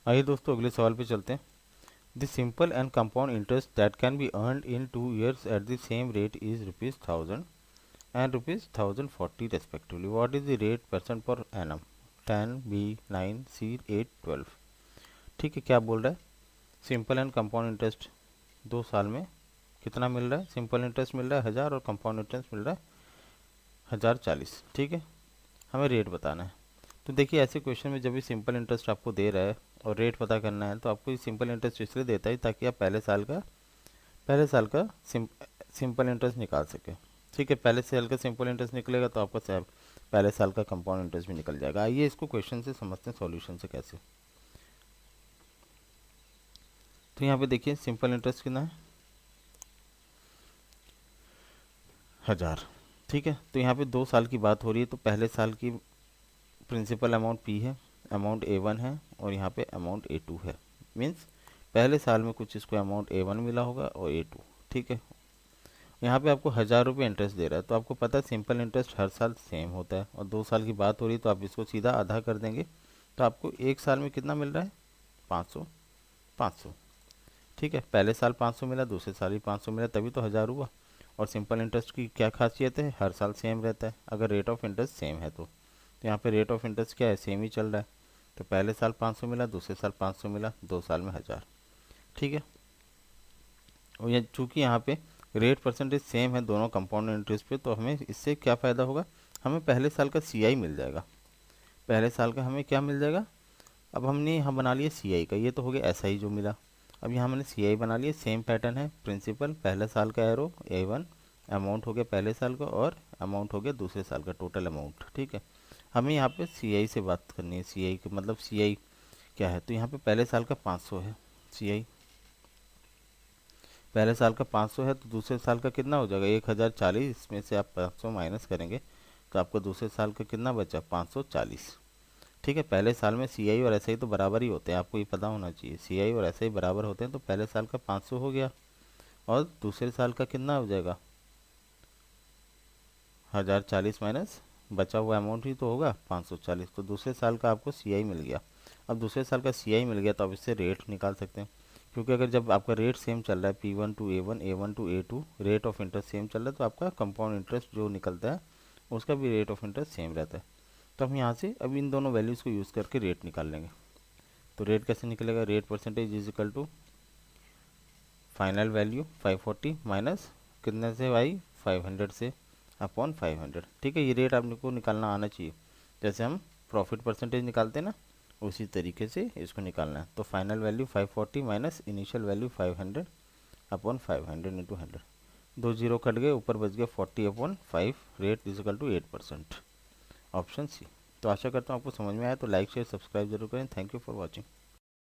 आइए दोस्तों अगले सवाल पे चलते हैं। The simple and compound interest that can be earned in 2 years at the same rate is ₹1000 and ₹1040 respectively. What is the rate percent per annum? 10, B 9, C 8, 12। ठीक है, क्या बोल रहा है? सिंपल एंड कंपाउंड इंटरेस्ट 2 साल में कितना मिल रहा है? सिंपल इंटरेस्ट मिल रहा है 1000 और कंपाउंड इंटरेस्ट मिल रहा है 1040। ठीक है, हमें रेट बताना है। तो देखिए ऐसे क्वेश्चन में जब भी सिंपल इंटरेस्ट आपको दे रहा है और रेट पता करना है तो आपको सिंपल इंटरेस्ट इसलिए देता है ताकि आप पहले साल का सिंपल इंटरेस्ट निकाल सके। ठीक है, पहले साल का सिंपल इंटरेस्ट निकलेगा तो आपका पहले साल का कंपाउंड इंटरेस्ट भी निकल जाएगा। आइए इसको क्वेश्चन से समझते हैं, सॉल्यूशन से कैसे। तो यहाँ पे देखिए सिंपल इंटरेस्ट कितना है? 1000। ठीक है, तो यहाँ पे 2 साल की बात हो रही है तो पहले साल की प्रिंसिपल अमाउंट P है, अमाउंट A1 है और यहाँ पे अमाउंट A2 है। मीन्स पहले साल में कुछ इसको अमाउंट A1 मिला होगा और A2। ठीक है, यहाँ पे आपको 1000 रुपये इंटरेस्ट दे रहा है तो आपको पता है सिंपल इंटरेस्ट हर साल सेम होता है और 2 साल की बात हो रही है तो आप इसको सीधा आधा कर देंगे तो आपको एक साल में कितना मिल रहा है? 500। 500। ठीक है, पहले साल 500 मिला, दूसरे साल भी 500 मिला, तभी तो 1000 हुआ। और सिंपल इंटरेस्ट की क्या खासियत है? हर साल सेम रहता है अगर रेट ऑफ इंटरेस्ट सेम है तो। यहाँ पे रेट ऑफ इंटरेस्ट क्या है? सेम ही चल रहा है। तो पहले साल 500 मिला, दूसरे साल 500 मिला, 2 साल में 1000। ठीक है, और ये चूँकि यहाँ पे रेट परसेंटेज सेम है दोनों कंपाउंड इंटरेस्ट पे तो हमें इससे क्या फ़ायदा होगा? हमें पहले साल का CI मिल जाएगा। पहले साल का हमें क्या मिल जाएगा? अब हमने यहाँ बना लिया CI का, ये तो हो गया SI जो मिला। अब यहाँ मैंने CI बना लिया, सेम पैटर्न है। प्रिंसिपल पहले साल का एरो A1, अमाउंट हो गया पहले साल का और अमाउंट हो गया दूसरे साल का, टोटल अमाउंट। ठीक है, हमें यहाँ पे CI से बात करनी है। CI का मतलब CI क्या है? तो यहाँ पे पहले साल का 500 है CI। पहले साल का 500 है तो दूसरे साल का कितना हो जाएगा? 1040। इसमें से आप 500 माइनस करेंगे तो आपको दूसरे साल का कितना बचा? 540। ठीक है, पहले साल में CI और SI तो बराबर ही होते हैं, आपको ये पता होना चाहिए। CI और SI बराबर होते हैं तो पहले साल का 500 हो गया और दूसरे साल का कितना हो जाएगा? 1040 माइनस बचा हुआ अमाउंट ही तो होगा 540। तो दूसरे साल का आपको CI मिल गया। अब दूसरे साल का CI मिल गया तो आप इससे रेट निकाल सकते हैं, क्योंकि अगर जब आपका रेट सेम चल रहा है P1 to A1, A1 to A2, rate of interest same चल रहा है तो आपका कंपाउंड इंटरेस्ट जो निकलता है उसका भी रेट ऑफ इंटरेस्ट सेम रहता है। तो हम यहाँ से अब इन दोनों वैल्यूज़ को यूज़ करके रेट निकाल लेंगे। तो रेट कैसे निकलेगा? Rate percentage is equal to final value 540 minus कितने से भाई? 500 से अपॉन 500। ठीक है, ये रेट आपको निकालना आना चाहिए। जैसे हम प्रॉफिट परसेंटेज निकालते हैं ना, उसी तरीके से इसको निकालना है। तो final value 540 minus initial value 500 upon 500 into 100। 2 zero cut गए, ऊपर बच गया 40 upon 5। Rate is equal to 8%। Option C। तो आशा करता हूँ आपको समझ में आया। तो लाइक शेयर सब्सक्राइब जरूर करें। Thank you for watching.